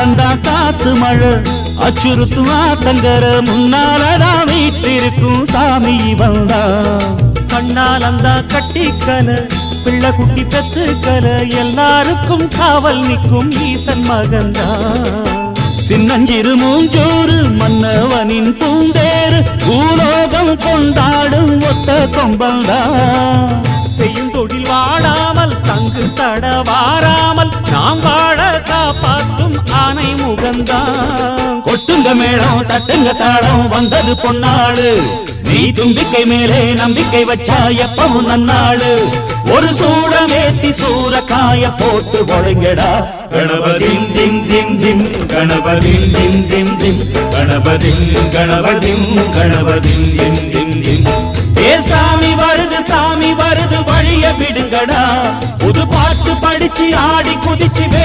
காலந்தான் காத்து மழை அச்சுறுத்தும் ஆத்தங்கர முன்னாலதான் வீட்டிருக்கும் சாமி வந்தா கண்ணால் அந்த கட்டிக்கல பிள்ளை குட்டி பெத்துக்கல எல்லாருக்கும் காவல் நிற்கும் ஈசன் மகந்தா சின்னஞ்சிறு மூஞ்சோறு மன்னவனின் பூந்தேறு பூலோகம் கொண்டாடும் ஒத்த கொம்பந்தா செய்யும் தொழில் வாடாமல் தங்கு தட வாராமல் நாம் வாழ காப்பாற்றும் ஆனை முகந்தா கொட்டுங்க மேளம் தட்டுங்க தாளம் வந்தது பொன்னாடு நீ தும்பிக்கை மேலே நம்பிக்கை வச்சா எப்பவும் நன்னாடு ஒரு சூடமேத்தி சூரக்காய போட்டு ஒழுங்கடா கணபதிம் திம் திம் திம் கணபதிம் திம் திம் திம் கணபதிம் கணபதிம் கணபதிம் திம் திம் திம் ஏ சாமி வருது வழிய விடுங்கடா புது பாட்டு படிச்சு ஆடி குதிச்சு